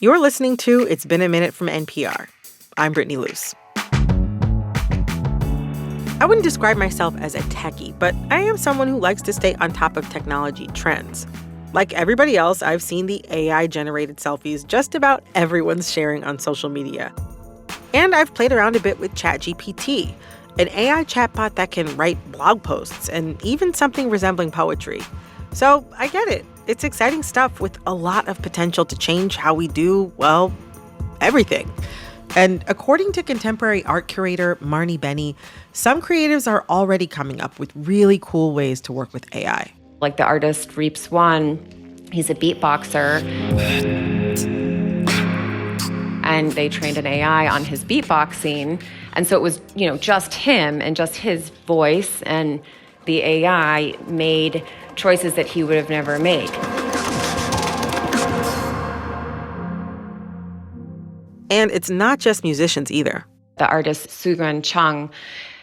You're listening to It's Been a Minute from NPR. I'm Brittany Luse. I wouldn't describe myself as a techie, but I am someone who likes to stay on top of technology trends. Like everybody else, I've seen the AI-generated selfies just about everyone's sharing on social media. And I've played around a bit with ChatGPT, an AI chatbot that can write blog posts and even something resembling poetry. So I get it. It's exciting stuff with a lot of potential to change how we do, well, everything. And according to contemporary art curator Marnie Benny, some creatives are already coming up with really cool ways to work with AI. Like the artist Reaps One, he's a beatboxer. And they trained an AI on his beatboxing. And so it was, just him and just his voice, and the AI made choices that he would have never made. And it's not just musicians either. The artist Sugran Chung,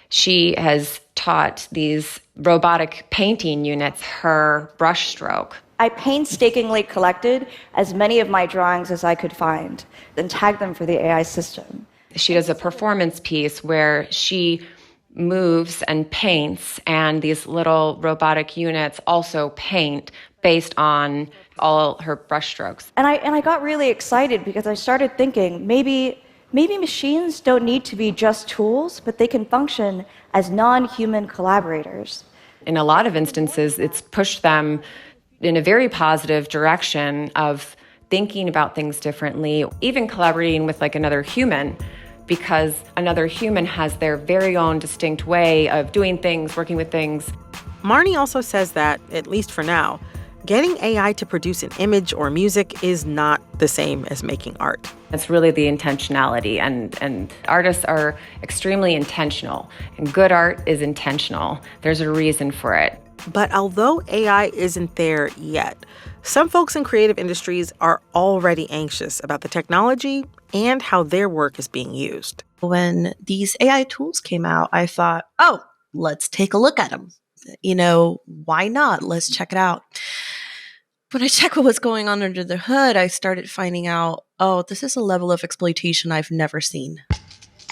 she has taught these robotic painting units her brushstroke. I painstakingly collected as many of my drawings as I could find, then tagged them for the AI system. She does a performance piece where she moves and paints, and these little robotic units also paint based on all her brushstrokes. And I got really excited because I started thinking maybe machines don't need to be just tools, but they can function as non-human collaborators. In a lot of instances, it's pushed them in a very positive direction of thinking about things differently, even collaborating with another human, because another human has their very own distinct way of doing things, working with things. Marnie also says that, at least for now, getting AI to produce an image or music is not the same as making art. It's really the intentionality, and artists are extremely intentional, and good art is intentional. There's a reason for it. But although AI isn't there yet, some folks in creative industries are already anxious about the technology and how their work is being used. When these AI tools came out, I thought, oh, let's take a look at them. Why not? Let's check it out. When I checked what was going on under the hood, I started finding out, oh, this is a level of exploitation I've never seen.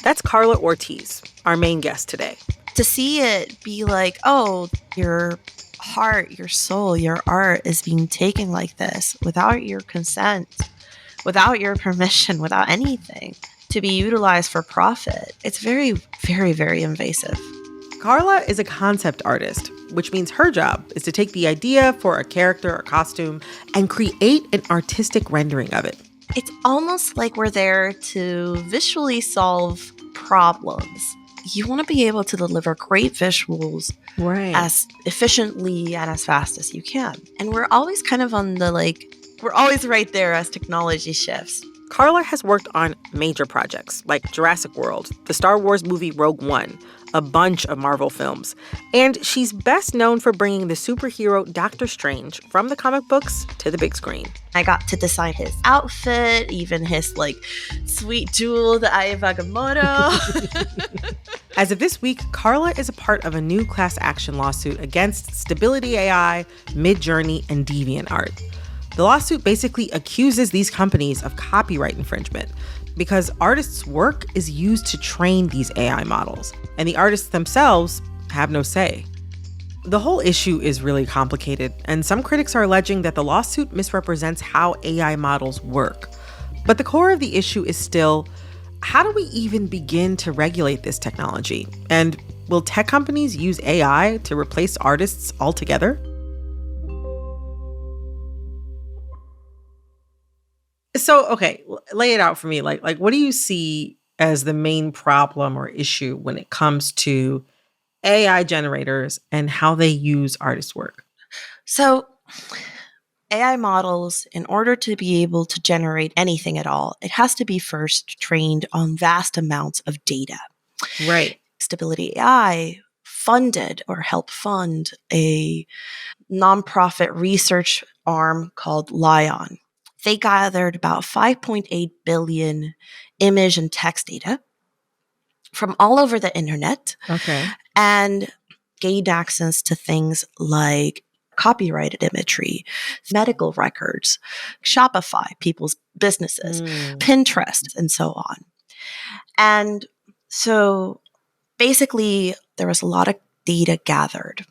That's Karla Ortiz, our main guest today. To see it be like, oh, your heart, your soul, your art is being taken like this without your consent, without your permission, without anything, to be utilized for profit. It's very, very, very invasive. Karla is a concept artist, which means her job is to take the idea for a character or costume and create an artistic rendering of it. It's almost like we're there to visually solve problems. You want to be able to deliver great visuals as efficiently and as fast as you can. And we're always kind of on the we're always right there as technology shifts. Karla has worked on major projects like Jurassic World, the Star Wars movie Rogue One, a bunch of Marvel films. And she's best known for bringing the superhero Doctor Strange from the comic books to the big screen. I got to design his outfit, even his sweet jewel, the Eye of Agamotto. As of this week, Karla is a part of a new class action lawsuit against Stability AI, Midjourney, and DeviantArt. The lawsuit basically accuses these companies of copyright infringement because artists' work is used to train these AI models, and the artists themselves have no say. The whole issue is really complicated, and some critics are alleging that the lawsuit misrepresents how AI models work. But the core of the issue is still, how do we even begin to regulate this technology? And will tech companies use AI to replace artists altogether? So, okay, lay it out for me. Like, what do you see as the main problem or issue when it comes to AI generators and how they use artists' work? So, AI models, in order to be able to generate anything at all, it has to be first trained on vast amounts of data. Right. Stability AI funded or helped fund a nonprofit research arm called Lion. They gathered about 5.8 billion image and text data from all over the internet. Okay. And gained access to things like copyrighted imagery, medical records, Shopify, people's businesses, Pinterest, and so on. And so basically, there was a lot of data gathered.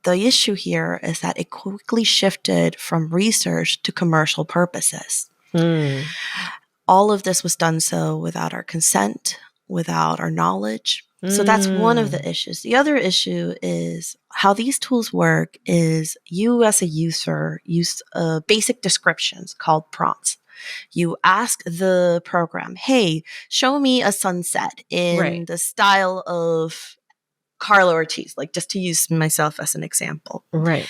The issue here is that it quickly shifted from research to commercial purposes. All of this was done so without our consent, without our knowledge. So that's one of the issues. The other issue is how these tools work is you as a user use basic descriptions called prompts. You ask the program, hey, show me a sunset in the style of Karla Ortiz, like just to use myself as an example. Right.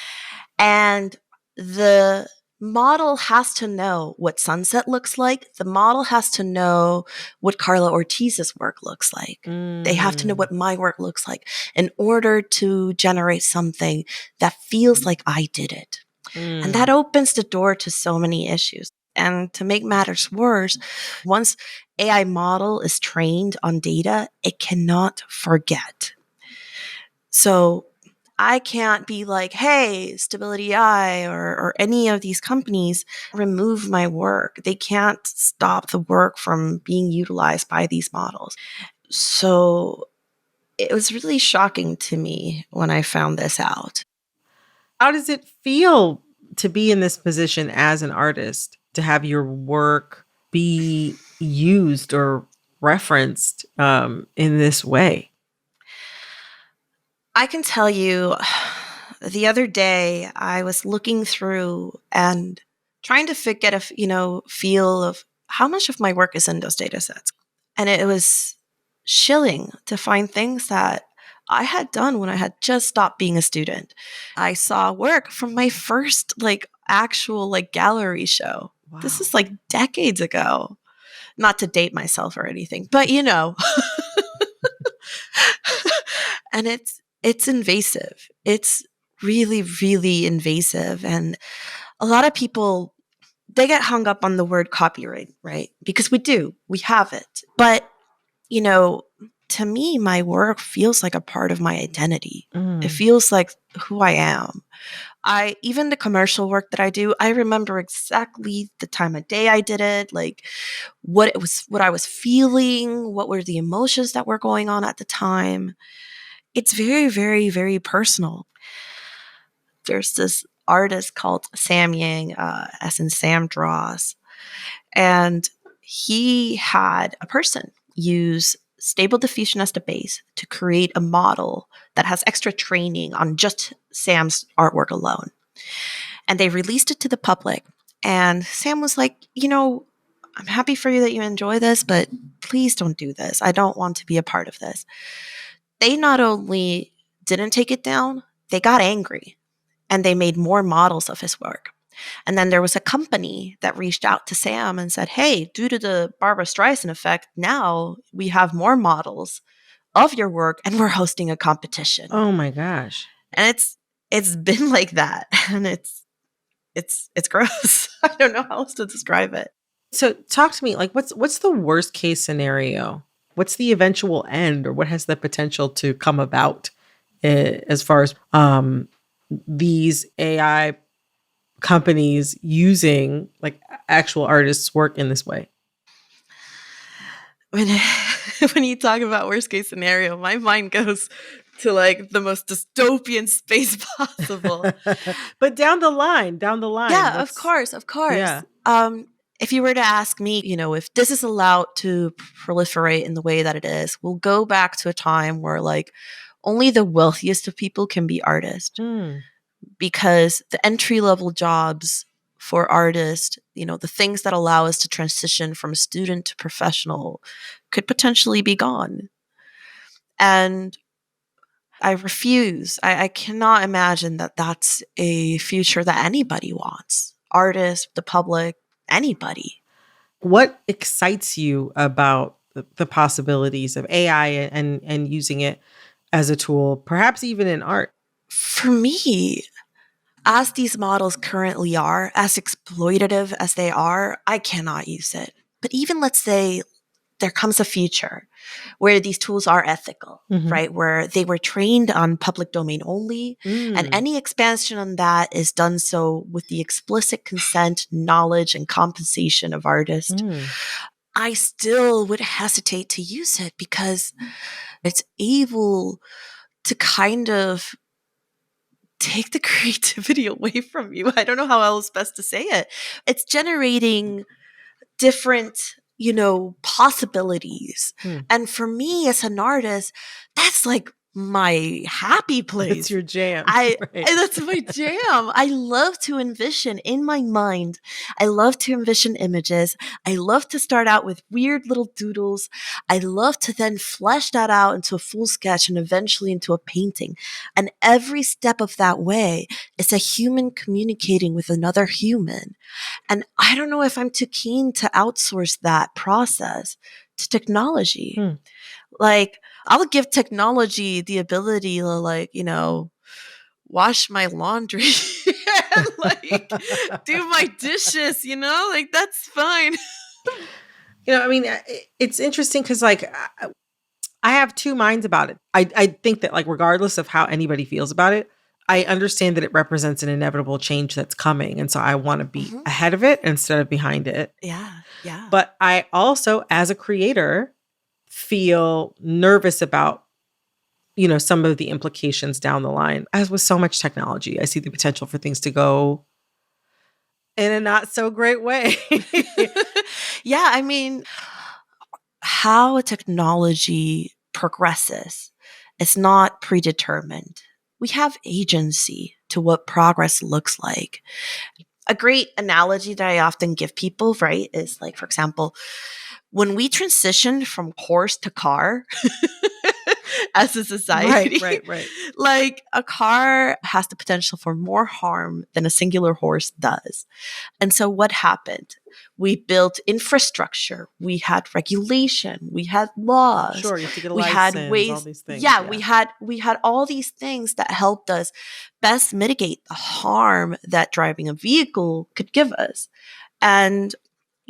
And the model has to know what sunset looks like. The model has to know what Karla Ortiz's work looks like. They have to know what my work looks like in order to generate something that feels like I did it. And that opens the door to so many issues. And to make matters worse, once AI model is trained on data, it cannot forget. So I can't be like, hey, Stability AI or any of these companies remove my work. They can't stop the work from being utilized by these models. So it was really shocking to me when I found this out. How does it feel to be in this position as an artist, to have your work be used or referenced in this way? I can tell you, the other day I was looking through and trying to get a feel of how much of my work is in those data sets. And it was chilling to find things that I had done when I had just stopped being a student. I saw work from my first actual gallery show. Wow. This is decades ago. Not to date myself or anything, but and it's invasive. It's really, really invasive. And a lot of people, they get hung up on the word copyright, right? Because we have it. But, to me, my work feels like a part of my identity. It feels like who I am. Even the commercial work that I do, I remember exactly the time of day I did it, what I was feeling, what were the emotions that were going on at the time. It's very, very, very personal. There's this artist called Sam Yang, as in Sam Draws, and he had a person use Stable Diffusion as the base to create a model that has extra training on just Sam's artwork alone. And they released it to the public. And Sam was like, I'm happy for you that you enjoy this, but please don't do this. I don't want to be a part of this. They not only didn't take it down, they got angry and they made more models of his work. And then there was a company that reached out to Sam and said, hey, due to the Barbra Streisand effect, now we have more models of your work and we're hosting a competition. Oh my gosh. And it's been like that. And it's gross. I don't know how else to describe it. So talk to me, what's the worst case scenario? What's the eventual end, or what has the potential to come about as far as these AI companies using actual artists' work in this way? When you talk about worst case scenario, my mind goes to the most dystopian space possible. But down the line. Yeah, of course. Yeah. If you were to ask me, if this is allowed to proliferate in the way that it is, we'll go back to a time where only the wealthiest of people can be artists. Because the entry-level jobs for artists, the things that allow us to transition from student to professional could potentially be gone. And I refuse. I cannot imagine that that's a future that anybody wants. Artists, the public, anybody. What excites you about the possibilities of AI and using it as a tool, perhaps even in art? For me, as these models currently are, as exploitative as they are, I cannot use it. But even let's say there comes a future where these tools are ethical, right? Where they were trained on public domain only, and any expansion on that is done so with the explicit consent, knowledge, and compensation of artists. I still would hesitate to use it because it's able to kind of take the creativity away from you. I don't know how else best to say it. It's generating different, possibilities. And for me as an artist, that's like my happy place. It's your jam. Right? That's my jam. I love to envision in my mind. I love to envision images. I love to start out with weird little doodles. I love to then flesh that out into a full sketch and eventually into a painting. And every step of that way is a human communicating with another human. And I don't know if I'm too keen to outsource that process to technology. Like, I'll give technology the ability to wash my laundry and do my dishes, that's fine. It's interesting because I have two minds about it. I think that regardless of how anybody feels about it, I understand that it represents an inevitable change that's coming. And so I want to be ahead of it instead of behind it. Yeah. Yeah. But I also, as a creator, feel nervous about, some of the implications down the line. As with so much technology, I see the potential for things to go in a not so great way. Yeah. I mean, how a technology progresses, it's not predetermined. We have agency to what progress looks like. A great analogy that I often give people, right, is for example, when we transitioned from horse to car as a society, right. A car has the potential for more harm than a singular horse does. And so what happened? We built infrastructure. We had regulation. We had laws. Sure, you have to get a we license, had ways. all these things. Yeah, we had all these things that helped us best mitigate the harm that driving a vehicle could give us. And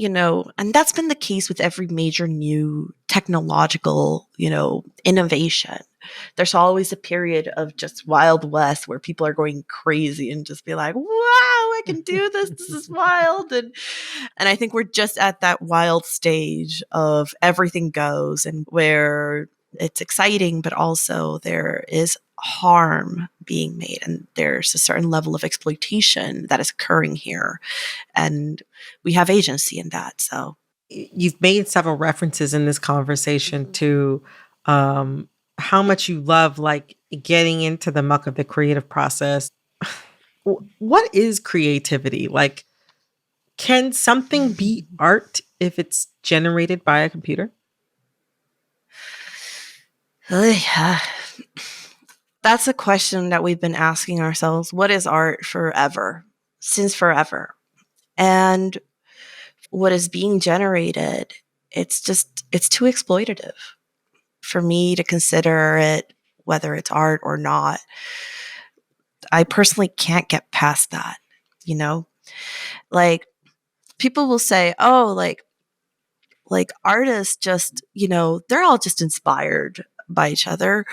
and that's been the case with every major new technological, innovation. There's always a period of just Wild West where people are going crazy and just be like, wow, I can do this. This is wild. And I think we're just at that wild stage of everything goes and where it's exciting, but also there is harm being made and there's a certain level of exploitation that is occurring here. And we have agency in that. So you've made several references in this conversation to how much you love getting into the muck of the creative process. What is creativity? Can something be art if it's generated by a computer? That's a question that we've been asking ourselves. What is art forever? Since forever. And what is being generated, it's too exploitative for me to consider it, whether it's art or not. I personally can't get past that, people will say, oh, artists just, they're all just inspired by each other.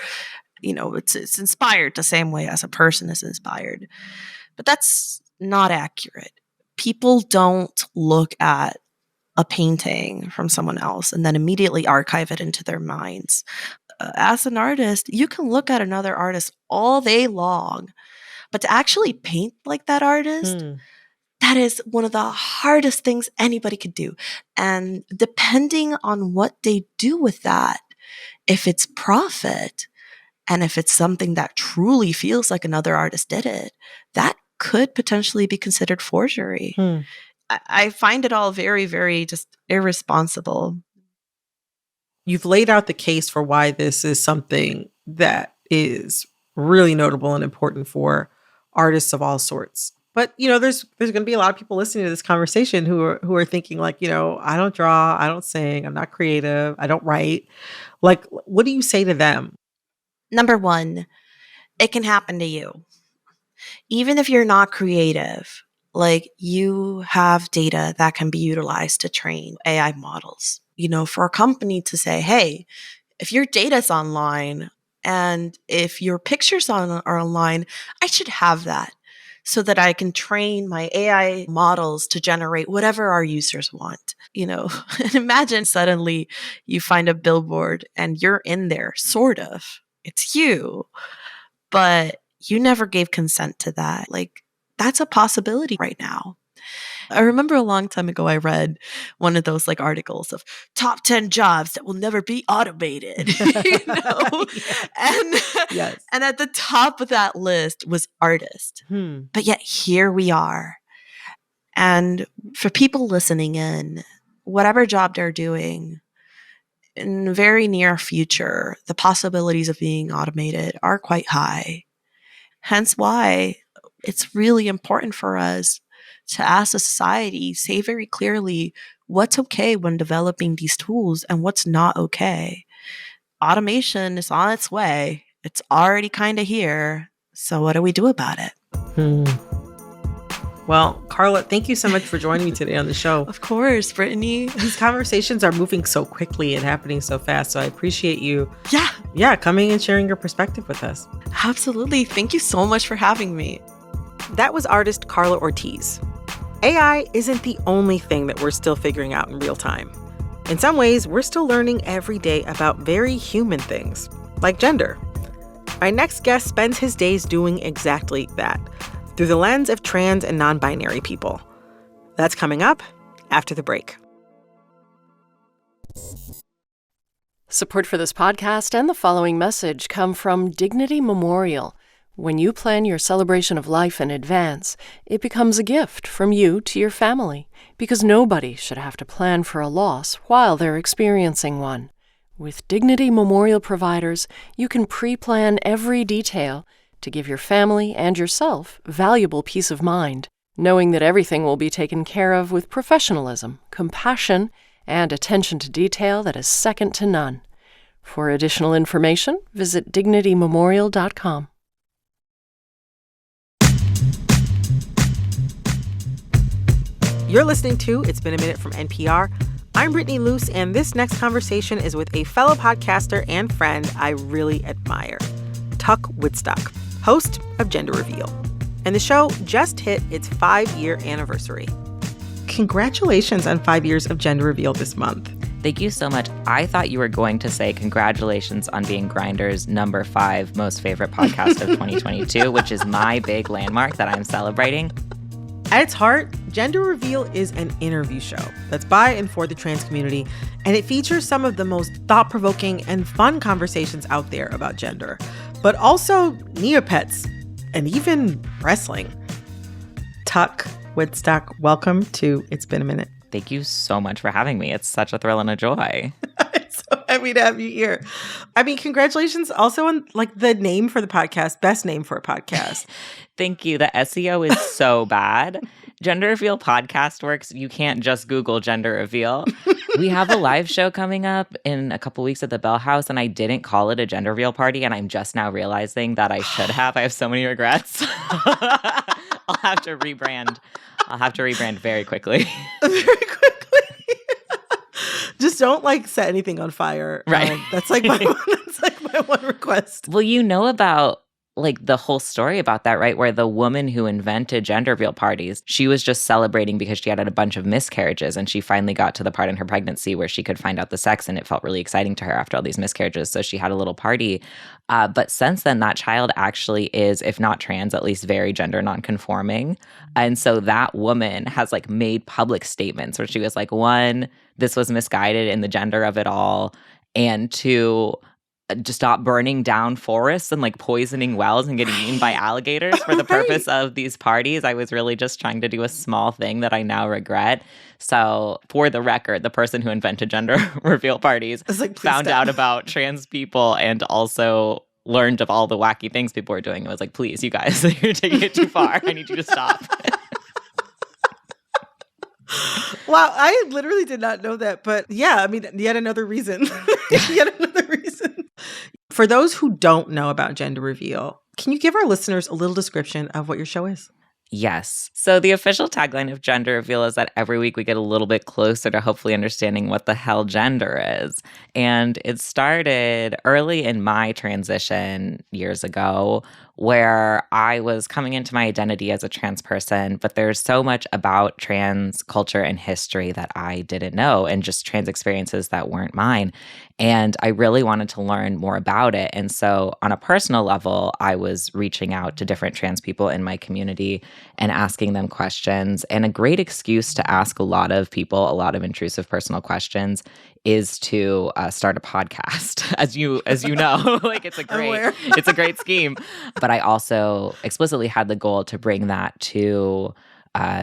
It's inspired the same way as a person is inspired. But that's not accurate. People don't look at a painting from someone else and then immediately archive it into their minds. As an artist, you can look at another artist all day long, but to actually paint like that artist, that is one of the hardest things anybody could do. And depending on what they do with that, if it's profit, and if it's something that truly feels like another artist did it, that could potentially be considered forgery. I find it all very, very just irresponsible. You've laid out the case for why this is something that is really notable and important for artists of all sorts. But, there's going to be a lot of people listening to this conversation who are thinking I don't draw, I don't sing, I'm not creative, I don't write. What do you say to them? Number one, it can happen to you. Even if you're not creative, you have data that can be utilized to train AI models. for a company to say, hey, if your data's online and if your pictures are online, I should have that so that I can train my AI models to generate whatever our users want. And imagine suddenly you find a billboard and you're in there, sort of. It's you, but you never gave consent to that. Like, that's a possibility right now. I remember a long time ago, I read one of those like articles of top 10 jobs that will never be automated, Yeah. And, Yes. and at the top of that list was artist. But yet here we are. And for people listening in, whatever job they're doing, in the very near future, the possibilities of being automated are quite high. Hence why it's really important for us to, as a society, say very clearly what's okay when developing these tools and what's not okay. Automation is on its way. It's already kind of here. So what do we do about it? Well, Karla, thank you so much for joining me today on the show. Of course, Brittany. These conversations are moving so quickly and happening so fast. So I appreciate you. Yeah, coming and sharing your perspective with us. Absolutely. Thank you so much for having me. That was artist Karla Ortiz. AI isn't the only thing that we're still figuring out in real time. In some ways, we're still learning every day about very human things, like gender. My next guest spends his days doing exactly that, through the lens of trans and non-binary people. That's coming up after the break. Support for this podcast and the following message come from Dignity Memorial. When you plan your celebration of life in advance, it becomes a gift from you to your family, because nobody should have to plan for a loss while they're experiencing one. With Dignity Memorial providers, you can pre-plan every detail to give your family and yourself valuable peace of mind, knowing that everything will be taken care of with professionalism, compassion, and attention to detail that is second to none. For additional information, visit dignitymemorial.com. You're listening to It's Been a Minute from NPR. I'm Brittany Luse, and this next conversation is with a fellow podcaster and friend I really admire, Tuck Woodstock, host of Gender Reveal. And the show just hit its 5-year anniversary. Congratulations on 5 years of Gender Reveal this month. Thank you so much. I thought you were going to say congratulations on being Grindr's number 5 most favorite podcast of 2022, which is my big landmark that I'm celebrating. At its heart, Gender Reveal is an interview show that's by and for the trans community, and it features some of the most thought-provoking and fun conversations out there about gender, but also Neopets and even wrestling. Tuck Woodstock, welcome to It's Been a Minute. Thank you so much for having me. It's such a thrill and a joy. I'm so happy to have you here. I mean, congratulations also on the name for the podcast, best name for a podcast. Thank you. The SEO is so bad. Gender Reveal Podcast Works. You can't just Google Gender Reveal. We have a live show coming up in a couple weeks at the Bell House, and I didn't call it a Gender Reveal party, and I'm just now realizing that I should have. I have so many regrets. I'll have to rebrand. Very quickly. Very quickly. Just don't set anything on fire. Right. That's my one request. Well, you know about the whole story about that, right? Where the woman who invented gender reveal parties, she was just celebrating because she had a bunch of miscarriages, and she finally got to the part in her pregnancy where she could find out the sex, and it felt really exciting to her after all these miscarriages. So she had a little party. But since then, that child actually is, if not trans, at least very gender nonconforming. And so that woman has made public statements where she was like, 1, this was misguided in the gender of it all, and 2, to stop burning down forests and poisoning wells and getting eaten by alligators for the purpose of these parties. I was really just trying to do a small thing that I now regret. So for the record, the person who invented gender reveal parties found out about trans people and also learned of all the wacky things people were doing. It was please, you guys, you're taking it too far. I need you to stop. Wow, I literally did not know that. But yeah, I mean, yet another reason. For those who don't know about Gender Reveal, can you give our listeners a little description of what your show is? Yes. So the official tagline of Gender Reveal is that every week we get a little bit closer to hopefully understanding what the hell gender is. And it started early in my transition years ago, where I was coming into my identity as a trans person, but there's so much about trans culture and history that I didn't know, and just trans experiences that weren't mine. And I really wanted to learn more about it. And so on a personal level, I was reaching out to different trans people in my community and asking them questions. And a great excuse to ask a lot of people a lot of intrusive personal questions is to start a podcast. As you know, like it's a great scheme. But I also explicitly had the goal to bring that to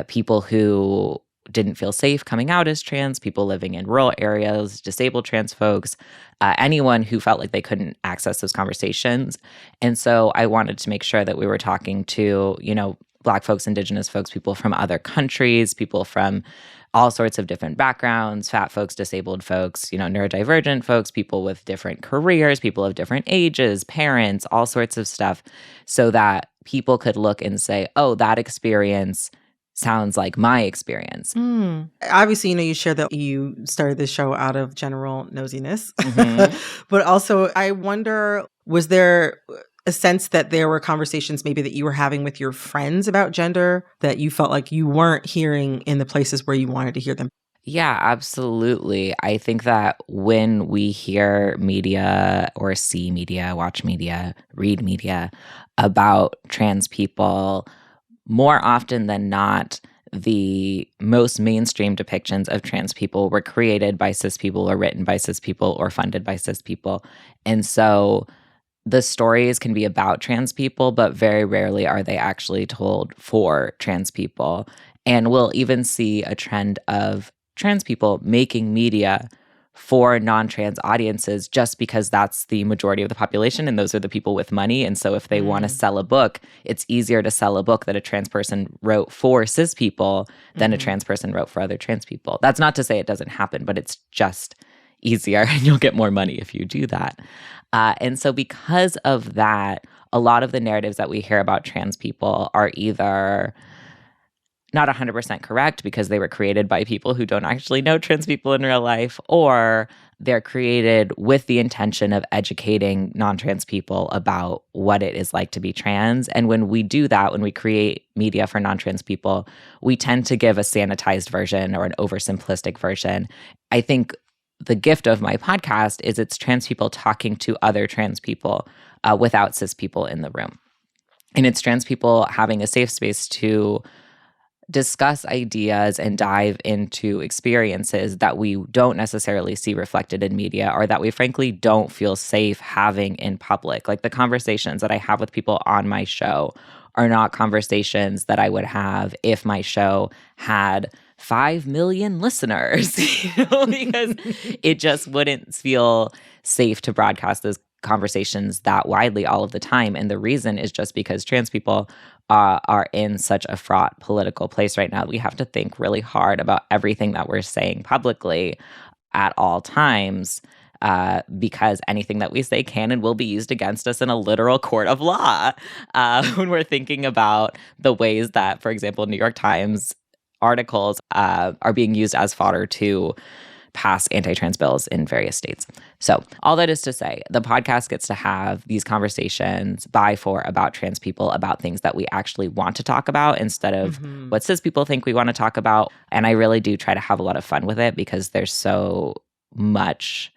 people who didn't feel safe coming out as trans, people living in rural areas, disabled trans folks, anyone who felt like they couldn't access those conversations. And so I wanted to make sure that we were talking to, Black folks, Indigenous folks, people from other countries, people from all sorts of different backgrounds, fat folks, disabled folks, neurodivergent folks, people with different careers, people of different ages, parents, all sorts of stuff, so that people could look and say, oh, that experience sounds like my experience. Obviously, you shared that you started this show out of general nosiness. Mm-hmm. But also, I wonder, was there a sense that there were conversations maybe that you were having with your friends about gender that you felt like you weren't hearing in the places where you wanted to hear them? Yeah, absolutely. I think that when we hear media or see media, watch media, read media about trans people, more often than not, the most mainstream depictions of trans people were created by cis people or written by cis people or funded by cis people. And so the stories can be about trans people, but very rarely are they actually told for trans people. And we'll even see a trend of trans people making media for non-trans audiences just because that's the majority of the population and those are the people with money. And so if they want to sell a book, it's easier to sell a book that a trans person wrote for cis people than a trans person wrote for other trans people. That's not to say it doesn't happen, but it's just easier and you'll get more money if you do that. And so because of that, a lot of the narratives that we hear about trans people are either not 100% correct because they were created by people who don't actually know trans people in real life, or they're created with the intention of educating non-trans people about what it is like to be trans. And when we do that, when we create media for non-trans people, we tend to give a sanitized version or an oversimplistic version. I think the gift of my podcast is it's trans people talking to other trans people without cis people in the room. And it's trans people having a safe space to discuss ideas and dive into experiences that we don't necessarily see reflected in media or that we frankly don't feel safe having in public. Like the conversations that I have with people on my show are not conversations that I would have if my show had 5 million listeners, because it just wouldn't feel safe to broadcast those conversations that widely all of the time. And the reason is just because trans people are in such a fraught political place right now. We have to think really hard about everything that we're saying publicly at all times, because anything that we say can and will be used against us in a literal court of law. When we're thinking about the ways that, for example, New York Times articles are being used as fodder to pass anti-trans bills in various states. So all that is to say, the podcast gets to have these conversations by, for, about trans people, about things that we actually want to talk about instead of what cis people think we want to talk about. And I really do try to have a lot of fun with it because there's so much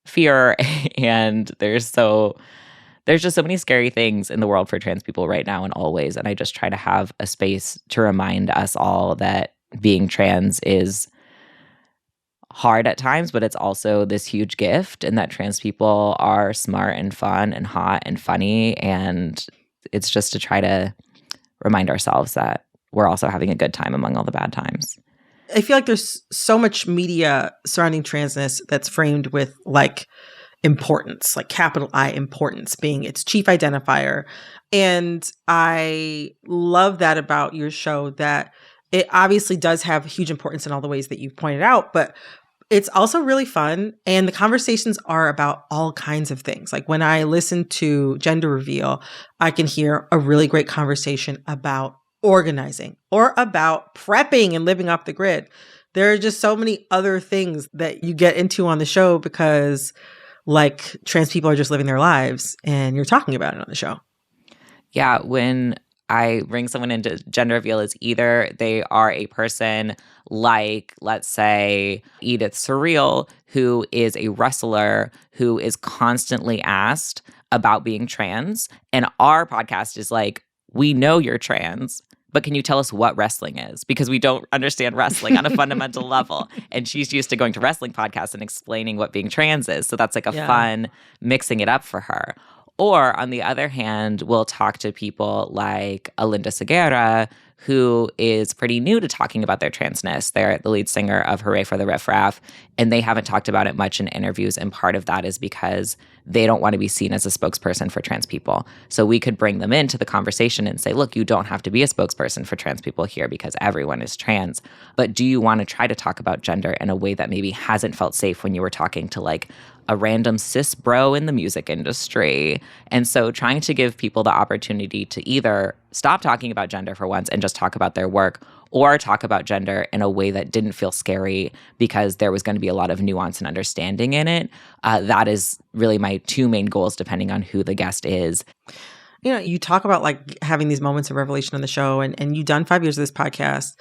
fear and there's just so many scary things in the world for trans people right now and always. And I just try to have a space to remind us all that being trans is hard at times, but it's also this huge gift, and that trans people are smart and fun and hot and funny. And it's just to try to remind ourselves that we're also having a good time among all the bad times. I feel like there's so much media surrounding transness that's framed with like importance, like capital I importance being its chief identifier. And I love that about your show, that it obviously does have huge importance in all the ways that you've pointed out, but it's also really fun. And the conversations are about all kinds of things. Like when I listen to Gender Reveal, I can hear a really great conversation about organizing or about prepping and living off the grid. There are just so many other things that you get into on the show because like trans people are just living their lives and you're talking about it on the show. Yeah, when I bring someone into gender reveal, is either they are a person like, let's say, Edith Surreal, who is a wrestler who is constantly asked about being trans. And our podcast is like, we know you're trans, but can you tell us what wrestling is? Because we don't understand wrestling on a fundamental level. And she's used to going to wrestling podcasts and explaining what being trans is. So that's like a fun mixing it up for her. Or on the other hand, we'll talk to people like Alinda Segura, who is pretty new to talking about their transness. They're the lead singer of Hooray for the Riff Raff, and they haven't talked about it much in interviews. And part of that is because they don't want to be seen as a spokesperson for trans people. So we could bring them into the conversation and say, look, you don't have to be a spokesperson for trans people here because everyone is trans. But do you want to try to talk about gender in a way that maybe hasn't felt safe when you were talking to like a random cis bro in the music industry? And so trying to give people the opportunity to either stop talking about gender for once and just talk about their work, or talk about gender in a way that didn't feel scary because there was going to be a lot of nuance and understanding in it. That is really my two main goals, depending on who the guest is. You know, you talk about like having these moments of revelation on the show, and you've done 5 years of this podcast.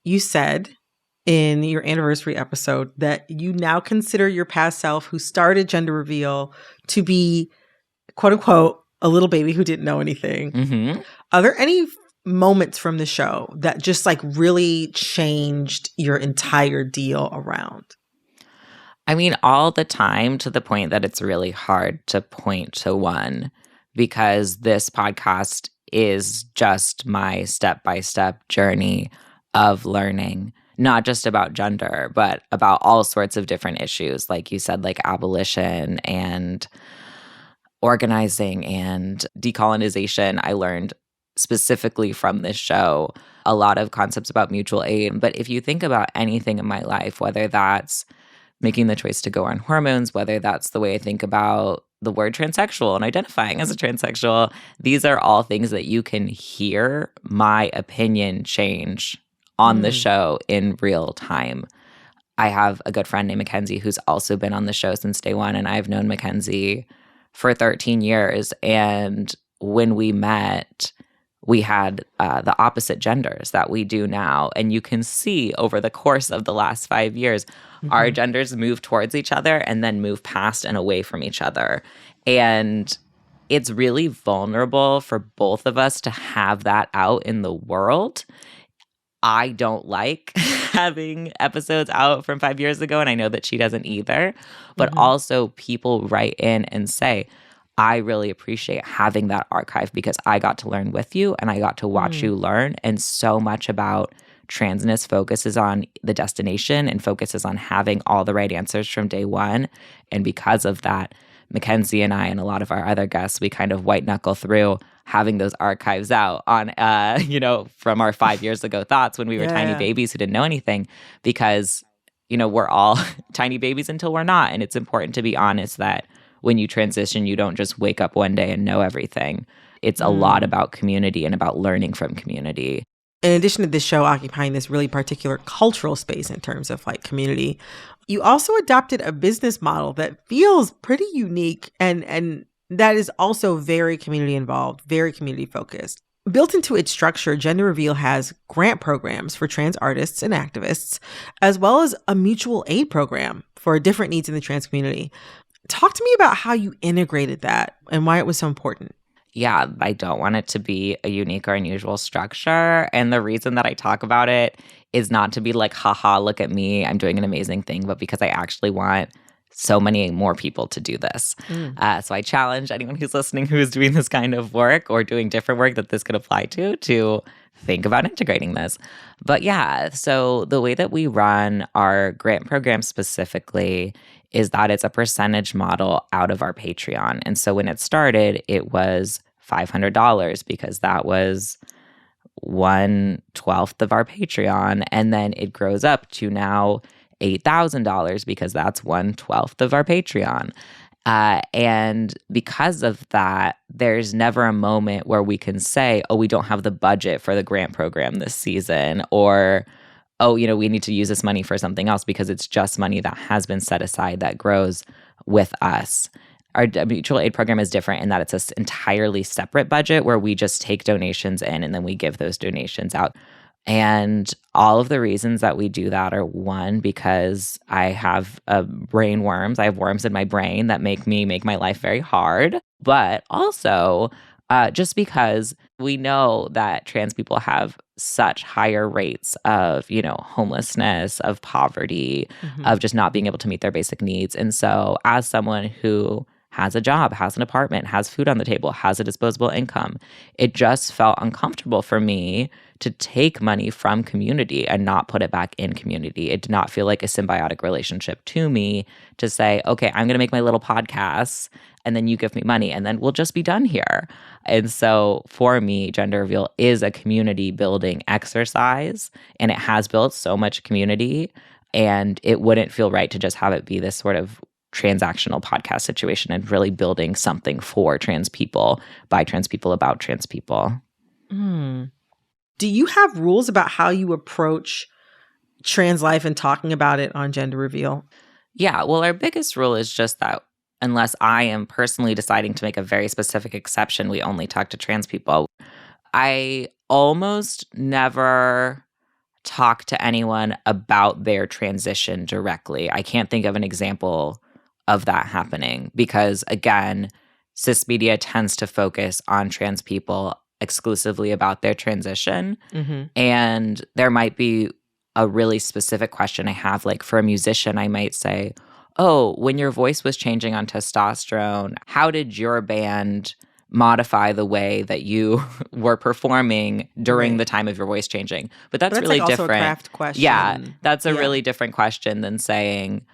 You said in your anniversary episode that you now consider your past self who started Gender Reveal to be, quote unquote, a little baby who didn't know anything. Mm-hmm. Are there any moments from the show that just like really changed your entire deal around? I mean, all the time, to the point that it's really hard to point to one, because this podcast is just my step-by-step journey of learning, not just about gender, but about all sorts of different issues. Like you said, like abolition and organizing and decolonization. I learned specifically from this show a lot of concepts about mutual aid. But if you think about anything in my life, whether that's making the choice to go on hormones, whether that's the way I think about the word transsexual and identifying as a transsexual, these are all things that you can hear my opinion change on the show in real time. I have a good friend named Mackenzie who's also been on the show since day one, and I've known Mackenzie for 13 years. And when we met, we had the opposite genders that we do now. And you can see over the course of the last 5 years, our genders move towards each other and then move past and away from each other. And it's really vulnerable for both of us to have that out in the world. I don't like having episodes out from 5 years ago, and I know that she doesn't either. But also people write in and say, I really appreciate having that archive because I got to learn with you and I got to watch you learn. And so much about transness focuses on the destination and focuses on having all the right answers from day one. And because of that, Mackenzie and I and a lot of our other guests, we kind of white knuckle through having those archives out on, from our 5 years ago thoughts when we were tiny babies who didn't know anything, because, we're all tiny babies until we're not. And it's important to be honest that when you transition, you don't just wake up one day and know everything. It's a lot about community and about learning from community. In addition to this show occupying this really particular cultural space in terms of like community, you also adopted a business model that feels pretty unique and that is also very community involved, very community focused. Built into its structure, Gender Reveal has grant programs for trans artists and activists, as well as a mutual aid program for different needs in the trans community. Talk to me about how you integrated that and why it was so important. Yeah, I don't want it to be a unique or unusual structure. And the reason that I talk about it is not to be like, haha, look at me, I'm doing an amazing thing, but because I actually want so many more people to do this. So I challenge anyone who's listening who is doing this kind of work or doing different work that this could apply to think about integrating this. But yeah, so the way that we run our grant program specifically is that it's a percentage model out of our Patreon. And so when it started, it was $500 because that was 1/12 of our Patreon. And then it grows up to now $8,000 because that's 1/12 of our Patreon. And because of that, there's never a moment where we can say, oh, we don't have the budget for the grant program this season, or, oh, we need to use this money for something else, because it's just money that has been set aside that grows with us. Our mutual aid program is different in that it's an entirely separate budget where we just take donations in and then we give those donations out. And all of the reasons that we do that are, one, because I have brain worms. I have worms in my brain that make my life very hard. But also just because we know that trans people have such higher rates of, homelessness, of poverty, of just not being able to meet their basic needs. And so as someone who has a job, has an apartment, has food on the table, has a disposable income, it just felt uncomfortable for me to take money from community and not put it back in community. It did not feel like a symbiotic relationship to me to say, okay, I'm going to make my little podcasts and then you give me money and then we'll just be done here. And so for me, gender reveal is a community building exercise, and it has built so much community, and it wouldn't feel right to just have it be this sort of transactional podcast situation, and really building something for trans people, by trans people, about trans people. Do you have rules about how you approach trans life and talking about it on Gender Reveal? Yeah, well, our biggest rule is just that unless I am personally deciding to make a very specific exception, we only talk to trans people. I almost never talk to anyone about their transition directly. I can't think of an example of that happening because, again, cis media tends to focus on trans people exclusively about their transition. And there might be a really specific question I have. Like for a musician, I might say, oh, when your voice was changing on testosterone, how did your band modify the way that you were performing during the time of your voice changing? But that's really like different. Also a craft question. Yeah, that's a really different question than saying,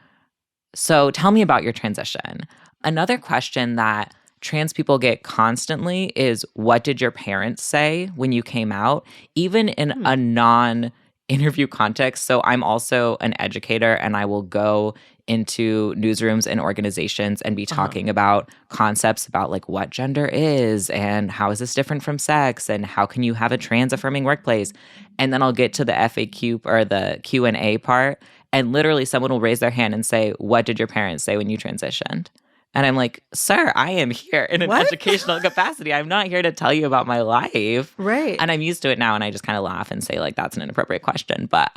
so tell me about your transition. Another question that trans people get constantly is, what did your parents say when you came out? Even in a non-interview context. So I'm also an educator, and I will go into newsrooms and organizations and be talking about concepts about like what gender is and how is this different from sex and how can you have a trans affirming workplace. And then I'll get to the FAQ or the Q&A part, and literally someone will raise their hand and say, what did your parents say when you transitioned? And I'm like, sir, I am here in an educational capacity. I'm not here to tell you about my life. Right. And I'm used to it now, and I just kind of laugh and say, like, that's an inappropriate question. But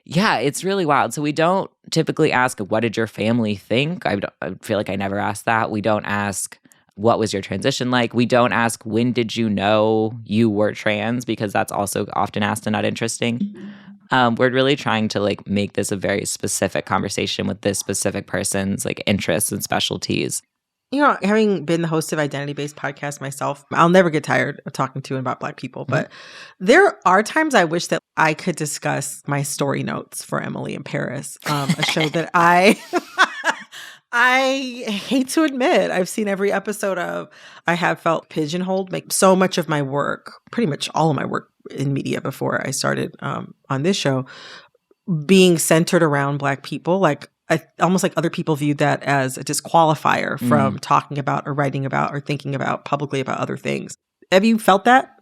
yeah, it's really wild. So we don't typically ask, what did your family think? I feel like I never ask that. We don't ask, what was your transition like? We don't ask, when did you know you were trans? Because that's also often asked and not interesting. We're really trying to like make this a very specific conversation with this specific person's like interests and specialties. You know, having been the host of identity-based podcasts myself, I'll never get tired of talking to and about Black people. But there are times I wish that I could discuss my story notes for Emily in Paris, a show that I hate to admit I've seen every episode of. I have felt pigeonholed. Like so much of my work, pretty much all of my work in media before I started on this show, being centered around Black people, like almost like other people viewed that as a disqualifier from talking about or writing about or thinking about publicly about other things. Have you felt that?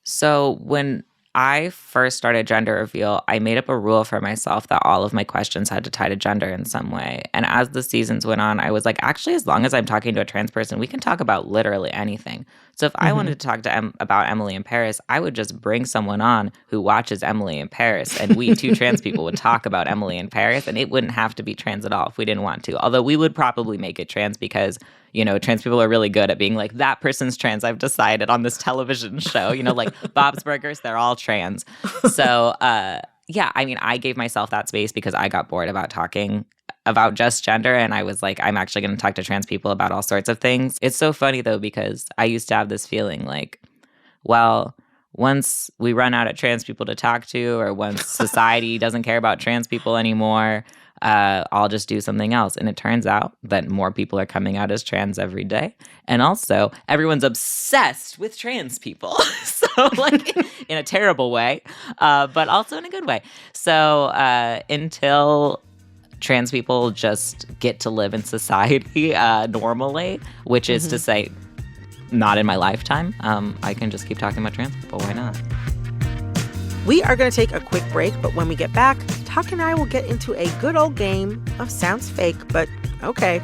So when I first started Gender Reveal, I made up a rule for myself that all of my questions had to tie to gender in some way. And as the seasons went on, I was like, actually, as long as I'm talking to a trans person, we can talk about literally anything. So if I wanted to talk to about Emily in Paris, I would just bring someone on who watches Emily in Paris, and we two trans people would talk about Emily in Paris, and it wouldn't have to be trans at all if we didn't want to. Although we would probably make it trans because, you know, trans people are really good at being like, that person's trans, I've decided, on this television show. You know, like Bob's Burgers, they're all trans. So, yeah, I mean, I gave myself that space because I got bored about talking about just gender, and I was like, I'm actually going to talk to trans people about all sorts of things. It's so funny, though, because I used to have this feeling like, well, once we run out of trans people to talk to, or once society doesn't care about trans people anymore, I'll just do something else. And it turns out that more people are coming out as trans every day. And also, everyone's obsessed with trans people. So, like, in a terrible way, but also in a good way. So, until trans people just get to live in society normally, which is to say, not in my lifetime. I can just keep talking about trans people. Why not? We are going to take a quick break, but when we get back, Tuck and I will get into a good old game of Sounds Fake, but okay.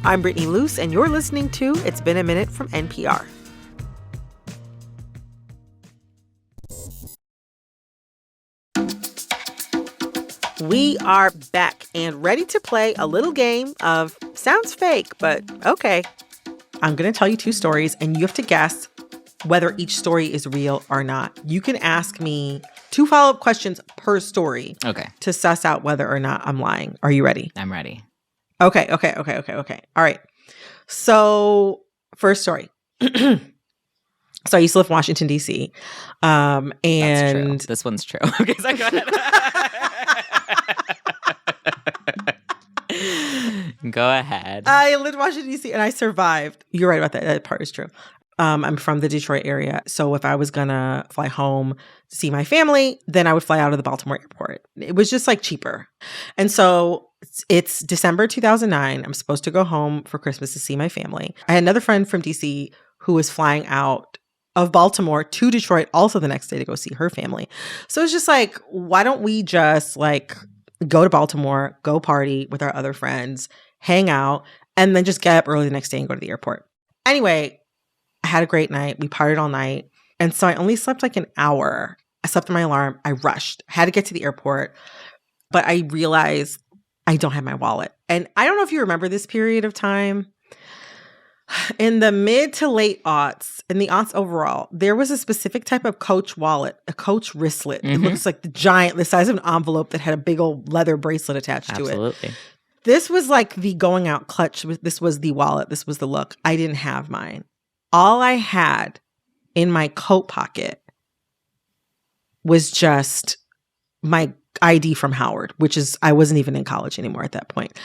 I'm Brittany Luse, and you're listening to It's Been a Minute from NPR. We are back and ready to play a little game of Sounds Fake, but okay. I'm going to tell you 2 stories, and you have to guess whether each story is real or not. You can ask me 2 follow-up questions per story to suss out whether or not I'm lying. Are you ready? I'm ready. Okay. All right. So, first story. So, I used to live in Washington, D.C. And that's true. This one's true. Okay, so go ahead. Go ahead. I lived in Washington, D.C. and I survived. You're right about that. That part is true. I'm from the Detroit area. So if I was going to fly home to see my family, then I would fly out of the Baltimore airport. It was just like cheaper. And so it's December 2009. I'm supposed to go home for Christmas to see my family. I had another friend from DC who was flying out of Baltimore to Detroit also the next day to go see her family. So it's just like, why don't we just like go to Baltimore, go party with our other friends, hang out, and then just get up early the next day and go to the airport. Anyway, I had a great night. We partied all night. And so I only slept like an hour. I slept on my alarm. I rushed. I had to get to the airport. But I realized I don't have my wallet. And I don't know if you remember this period of time. In the mid to late aughts, in the aughts overall, there was a specific type of Coach wallet, a Coach wristlet. It looks like the size of an envelope that had a big old leather bracelet attached to it. Absolutely. This was like the going out clutch. This was the wallet. This was the look. I didn't have mine. All I had in my coat pocket was just my ID from Howard, which is, I wasn't even in college anymore at that point.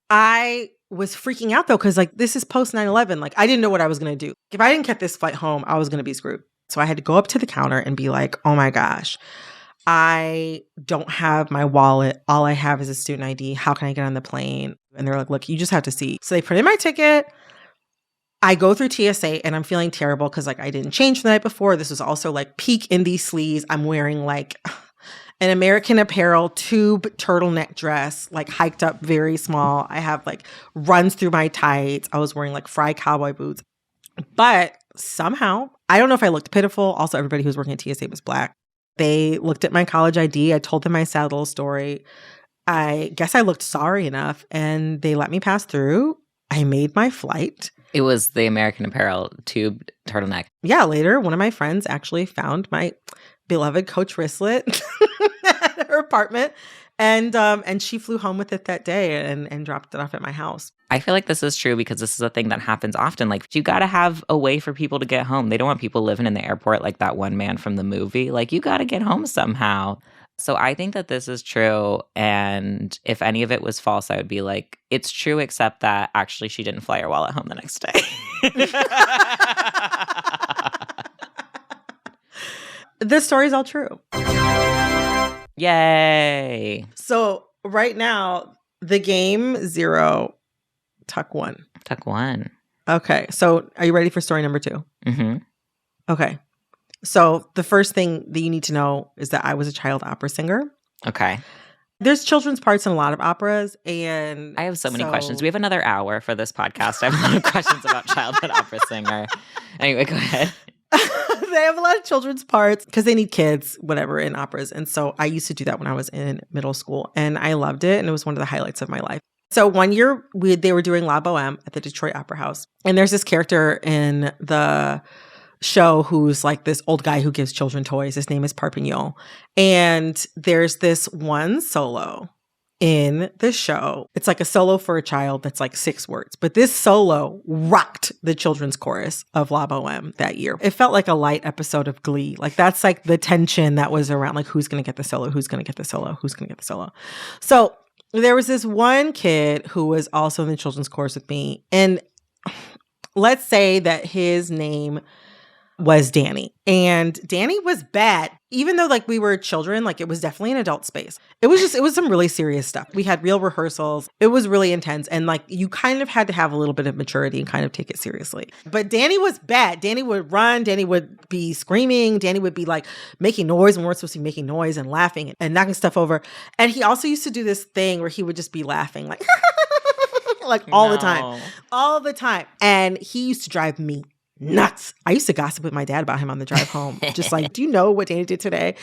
I was freaking out though, because like this is post 9/11. Like I didn't know what I was going to do. If I didn't get this flight home, I was going to be screwed. So I had to go up to the counter and be like, oh my gosh, I don't have my wallet. All I have is a student ID. How can I get on the plane? And they're like, look, you just have to see. So they printed my ticket. I go through TSA and I'm feeling terrible because like I didn't change the night before. This was also like peak indie sleaze. I'm wearing like an American Apparel tube turtleneck dress, like hiked up very small. I have like runs through my tights. I was wearing like fried cowboy boots. But somehow, I don't know if I looked pitiful. Also, everybody who was working at TSA was Black. They looked at my college ID. I told them my sad little story. I guess I looked sorry enough and they let me pass through. I made my flight. It was the American Apparel tube turtleneck. Yeah, later, one of my friends actually found my beloved Coach wristlet at her apartment. And she flew home with it that day and dropped it off at my house. I feel like this is true because this is a thing that happens often. Like, you got to have a way for people to get home. They don't want people living in the airport like that one man from the movie. Like, you got to get home somehow. So I think that this is true. And if any of it was false, I would be like, it's true, except that actually she didn't fly her wallet home the next day. This story's all true. Yay. So right now, the game 0, Tuck 1. Tuck 1. Okay. So are you ready for story number 2? Mm-hmm. Okay. So the first thing that you need to know is that I was a child opera singer. Okay. There's children's parts in a lot of operas, and I have so many questions. We have another hour for this podcast. I have a lot of questions about childhood opera singer. Anyway, go ahead. They have a lot of children's parts because they need kids, whatever, in operas. And so I used to do that when I was in middle school, and I loved it, and it was one of the highlights of my life. So one year they were doing La Boheme at the Detroit Opera House, and there's this character in the show who's like this old guy who gives children toys. His name is Parpignon. And there's this one solo in the show. It's like a solo for a child that's like 6 words. But this solo rocked the children's chorus of La Boheme that year. It felt like a light episode of Glee. Like that's like the tension that was around like who's going to get the solo, who's going to get the solo, who's going to get the solo. So there was this one kid who was also in the children's chorus with me. And let's say that his name was Danny. And Danny was bad. Even though like we were children, like it was definitely an adult space. It was some really serious stuff. We had real rehearsals. It was really intense. And like you kind of had to have a little bit of maturity and kind of take it seriously. But Danny was bad. Danny would run. Danny would be screaming. Danny would be like making noise when we weren't supposed to be making noise and laughing and knocking stuff over. And he also used to do this thing where he would just be laughing like, like all the time. And he used to drive me nuts. I used to gossip with my dad about him on the drive home. Just like, do you know what Danny did today?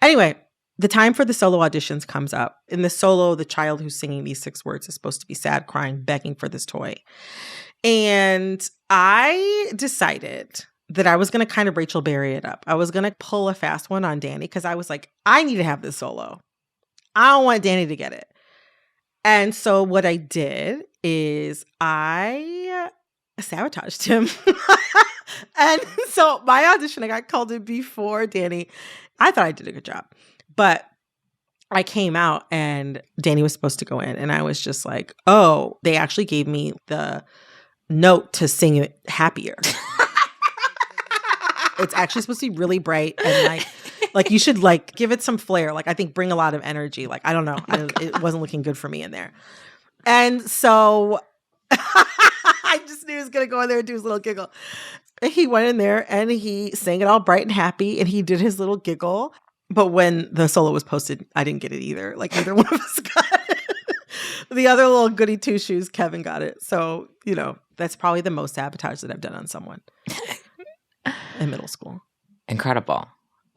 Anyway, the time for the solo auditions comes up. In the solo, the child who's singing these 6 words is supposed to be sad, crying, begging for this toy. And I decided that I was going to kind of Rachel Berry it up. I was going to pull a fast one on Danny because I was like, I need to have this solo. I don't want Danny to get it. And so what I did is I sabotaged him. And so my audition, I got called in before Danny. I thought I did a good job. But I came out and Danny was supposed to go in. And I was just like, oh, they actually gave me the note to sing it happier. It's actually supposed to be really bright and like you should like give it some flair. Like I think bring a lot of energy. Like I don't know. It wasn't looking good for me in there. And so I just knew he was going to go in there and do his little giggle. And he went in there and he sang it all bright and happy and he did his little giggle. But when the solo was posted, I didn't get it either. Like neither one of us got it. The other little goody two shoes, Kevin got it. So, you know, that's probably the most sabotage that I've done on someone in middle school. Incredible.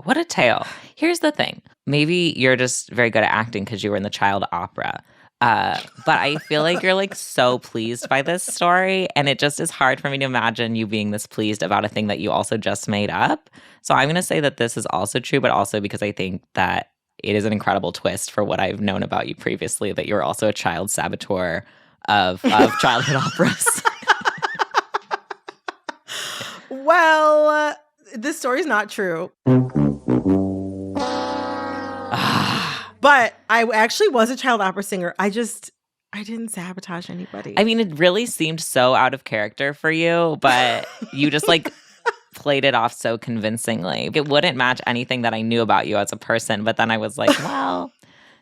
What a tale. Here's the thing. Maybe you're just very good at acting because you were in the child opera. But I feel like you're like so pleased by this story. And it just is hard for me to imagine you being this pleased about a thing that you also just made up. So I'm going to say that this is also true, but also because I think that it is an incredible twist for what I've known about you previously, that you're also a child saboteur of childhood operas. Well, this story's not true. But I actually was a child opera singer. I didn't sabotage anybody. I mean, it really seemed so out of character for you, but you just like played it off so convincingly. It wouldn't match anything that I knew about you as a person. But then I was like, well,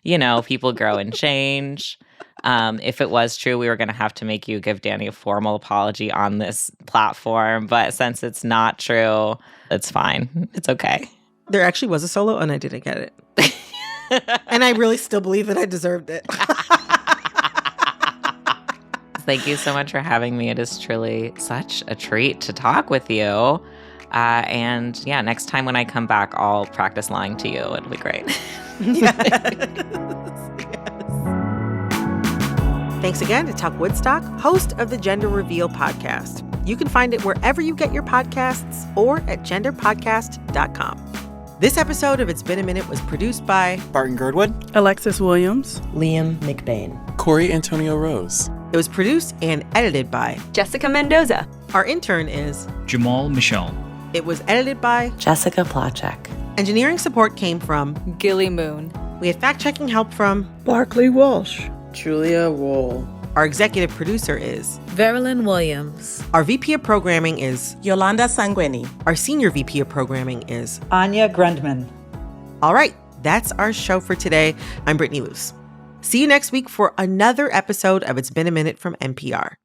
you know, people grow and change. If it was true, we were going to have to make you give Danny a formal apology on this platform. But since it's not true, it's fine. It's okay. There actually was a solo and I didn't get it. And I really still believe that I deserved it. Thank you so much for having me. It is truly such a treat to talk with you. And yeah, next time when I come back, I'll practice lying to you. It'll be great. Yes. Thanks again to Tuck Woodstock, host of the Gender Reveal podcast. You can find it wherever you get your podcasts or at genderpodcast.com. This episode of It's Been a Minute was produced by Barton Girdwood, Alexis Williams, Liam McBain, Corey Antonio Rose. It was produced and edited by Jessica Mendoza. Our intern is Jamal Michon. It was edited by Jessica Plachek. Engineering support came from Gilly Moon. We had fact-checking help from Barkley Walsh, Julia Wool. Our executive producer is Verilyn Williams. Our VP of programming is Yolanda Sanguini. Our senior VP of programming is Anya Grundman. All right, that's our show for today. I'm Brittany Luse. See you next week for another episode of It's Been a Minute from NPR.